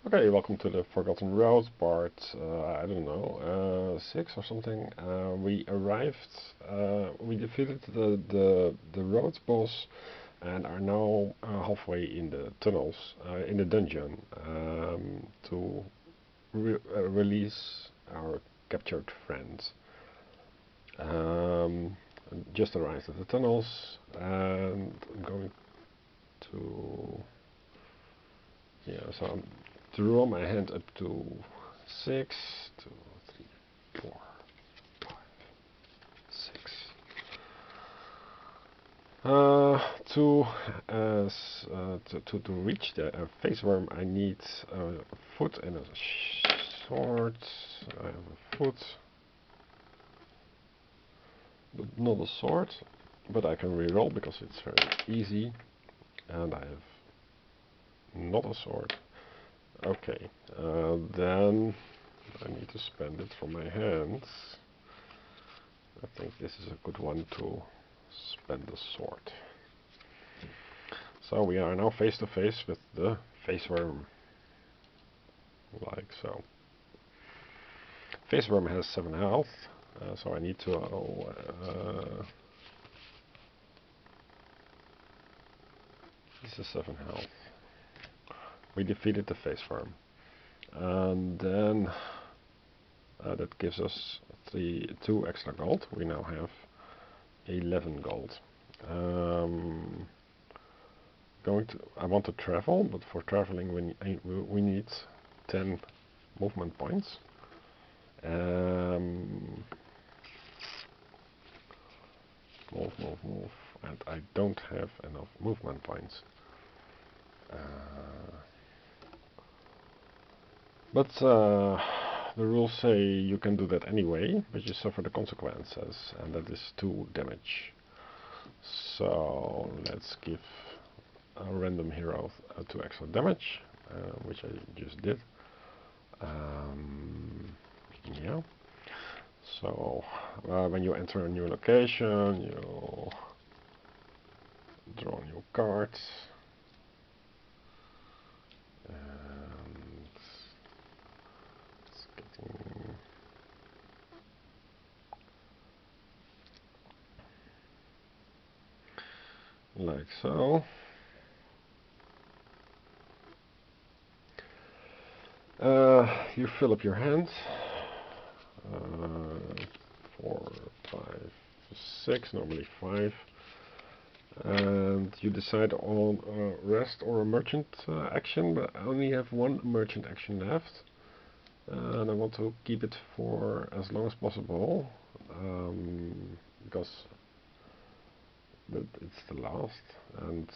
Okay, welcome to the Forgotten Road part, I don't know, 6 or something. We arrived, we defeated the road boss and are now halfway in the tunnels, in the dungeon, to release our captured friends. Um, just arrived at the tunnels and I'm going to, yeah, so I'm draw my hand up to 6, 2, 3, 4, 5, 6. To reach the face worm, I need a foot and a sword. I have a foot, but not a sword. But I can reroll because it's very easy, and I have not a sword. Okay, then I need to spend it from my hands. I think this is a good one to spend the sword. So we are now face to face with the face worm. Like so. Face worm has 7 health, so I need to this is 7 health. We defeated the face worm. And then that gives us 2 extra gold. We now have 11 gold. I want to travel, but for traveling we need 10 movement points. Move, and I don't have enough movement points. But the rules say you can do that anyway, but you suffer the consequences, and that is 2 damage. So let's give a random hero 2 extra damage, which I just did. Yeah. So when you enter a new location, you draw new cards. And it's getting like so. You fill up your hand. 4, 5, 6, normally 5. And you decide on a rest or a merchant action, but I only have 1 merchant action left. And I want to keep it for as long as possible, because it's the last, and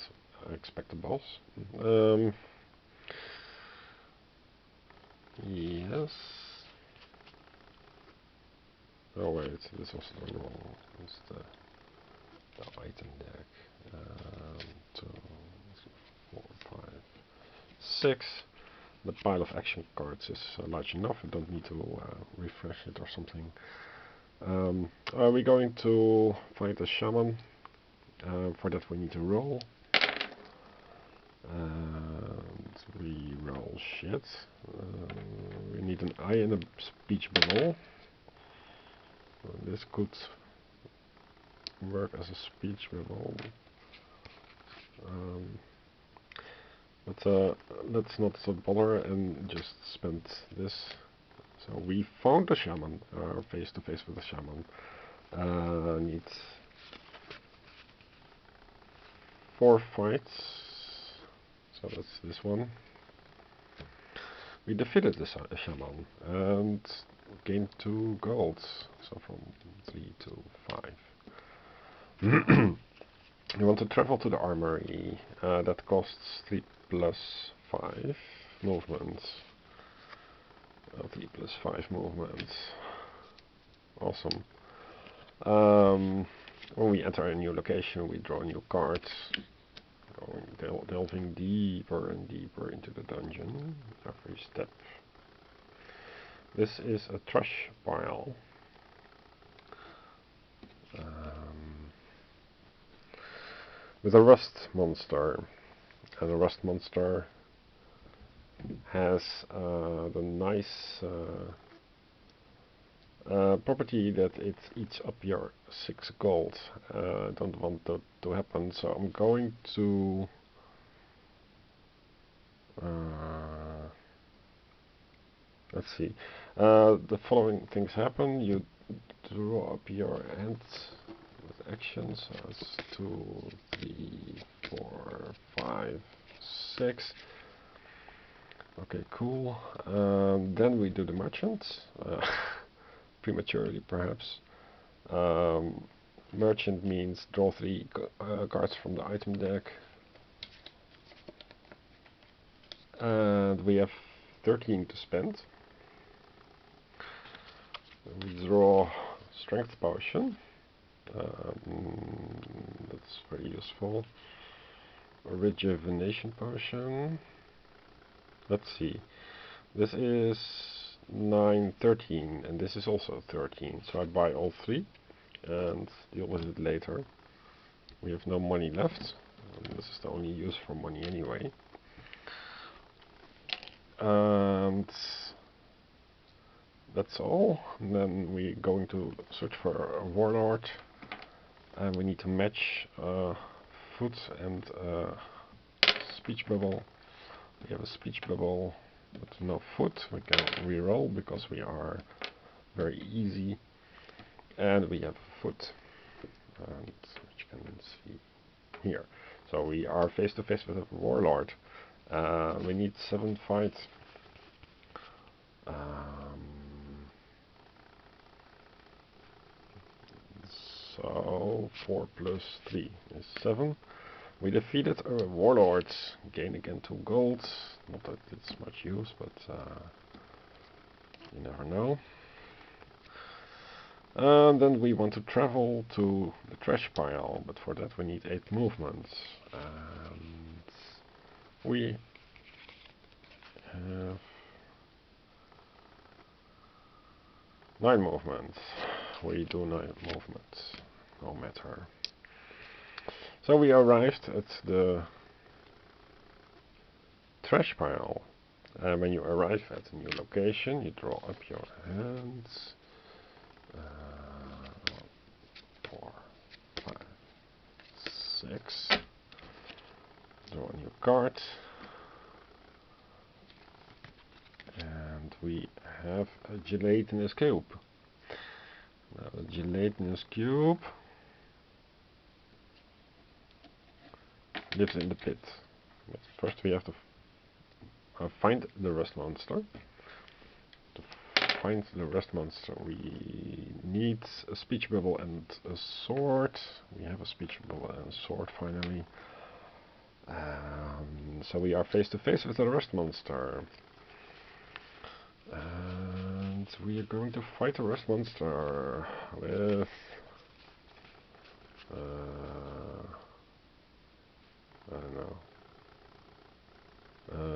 I expect a boss. Yes. Oh wait, this was the wrong. It's the item deck. 2, 3, 4, 5, 6. The pile of action cards is large enough. I don't need to refresh it or something. Are we going to fight a shaman? For that we need to roll. And we roll shit. We need an eye and a speech bubble. This could work as a speech bubble. But let's not bother and just spend this. So we found the shaman, face to face with the shaman. Need 4 fights. So that's this one. We defeated the shaman and gained 2 gold. So from 3 to 5. You want to travel to the armory. That costs 3 plus 5 movements. 3 plus 5 movements. Awesome. When we enter a new location, we draw new cards. Delving deeper and deeper into the dungeon every step. This is a trash pile. With a rust monster. And a rust monster has the nice property that it eats up your 6 gold. I don't want that to happen, so I'm going to let's see. The following things happen. You draw up your hand with actions. So it's 2, 3, 4, 5, 6. Okay, cool. Then we do the merchant. Prematurely, perhaps. Merchant means draw 3 cards from the item deck. And we have 13 to spend. We draw strength potion. That's very useful. A rejuvenation potion. Let's see. This is 9, 13, and this is also 13. So I buy all 3 and deal with it later. We have no money left. This is the only use for money anyway. And that's all. And then we're going to search for a warlord, and we need to match food and speech bubble. We have a speech bubble but no food. We can reroll because we are very easy, and we have foot, and which you can see here. So we are face to face with a warlord. We need 7 fights. So 4 plus 3 is 7. We defeated a warlord, gain again 2 gold. Not that it's much use, but you never know. And then we want to travel to the trash pile, but for that we need 8 movements. And we have 9 movements. We do 9 movements, no matter. So we arrived at the trash pile. And when you arrive at a new location, you draw up your hands. 4, 5, 6. Draw a new card. And we have a gelatinous cube. Now the gelatinous cube lives in the pit. But first we have to find the rust monster. To find the rust monster we need a speech bubble and a sword. We have a speech bubble and a sword finally. So we are face to face with the rust monster. And we are going to fight the rust monster with I don't know.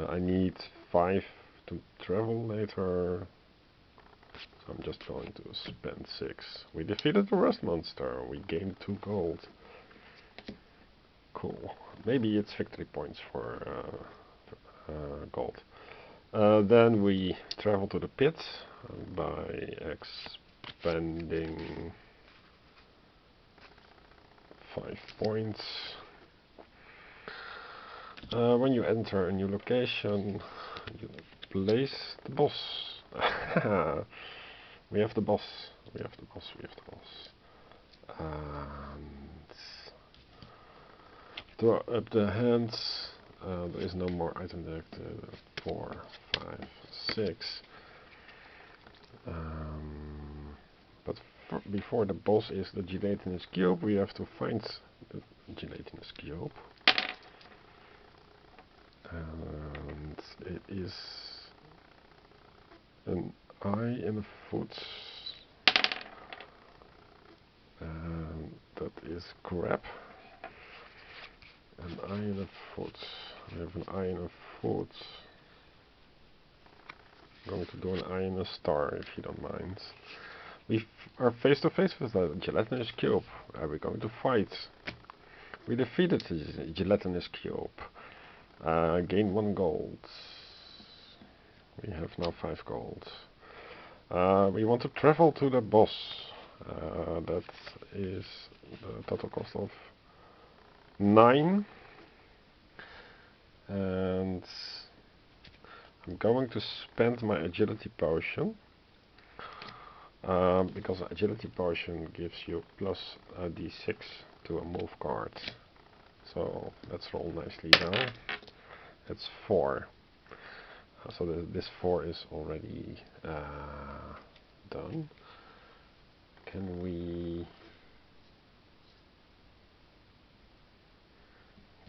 I need 5 to travel later, so I'm just going to spend 6. We defeated the rust monster. We gained 2 gold. Cool. Maybe it's victory points for gold. Then we travel to the pit by expending 5 points. When you enter a new location, you place the boss. We have the boss. We have the boss. We have the boss. And draw up the hands. There is no more item deck. 4, 5, 6. But before the boss is the gelatinous cube, we have to find the gelatinous cube. And it is an eye and a foot. And that is crap. An eye and a foot. We have an eye and a foot. I'm going to do an eye and a star if you don't mind. We are face to face with a gelatinous cube. We're going to fight. We defeated the gelatinous cube. Gain 1 gold. We have now 5 gold. We want to travel to the boss. That is the total cost of 9. And I'm going to spend my agility potion. Because agility potion gives you plus a d6 to a move card. So let's roll nicely now. It's 4. So this 4 is already done. Can we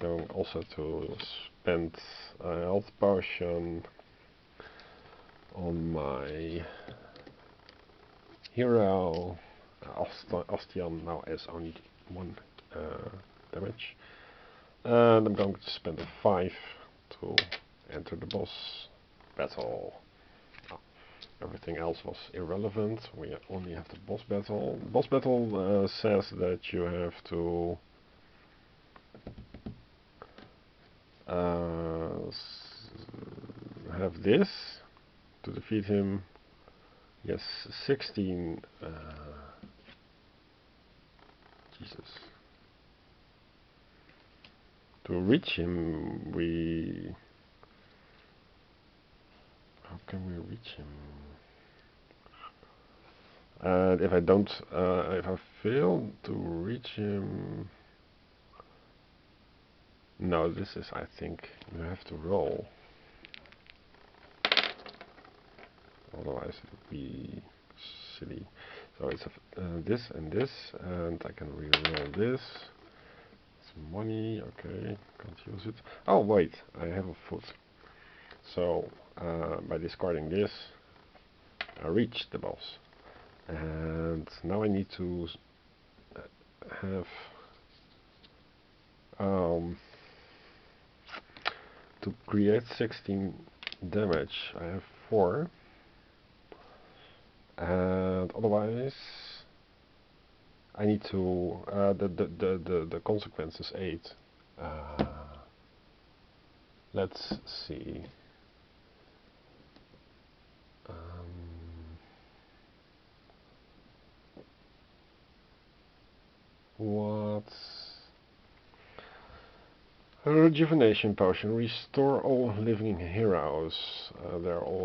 going also to spend a health potion on my hero. Ostian now has only 1 damage. And I'm going to spend a 5 to enter the boss battle. Everything else was irrelevant. We only have the boss battle. Boss battle says that you have to have this to defeat him. Yes, 16. Jesus. To reach him, how can we reach him? And if I fail to reach him, no, this is, I think, you have to roll. Otherwise it would be silly. So it's this and this, and I can re-roll this. It's money, okay, can't use it. Oh wait, I have a foot. So by discarding this, I reach the boss. And now I need to have to create 16 damage. I have 4, and otherwise I need to the consequence is 8. Let's see. What? A rejuvenation potion. Restore all living heroes. They're all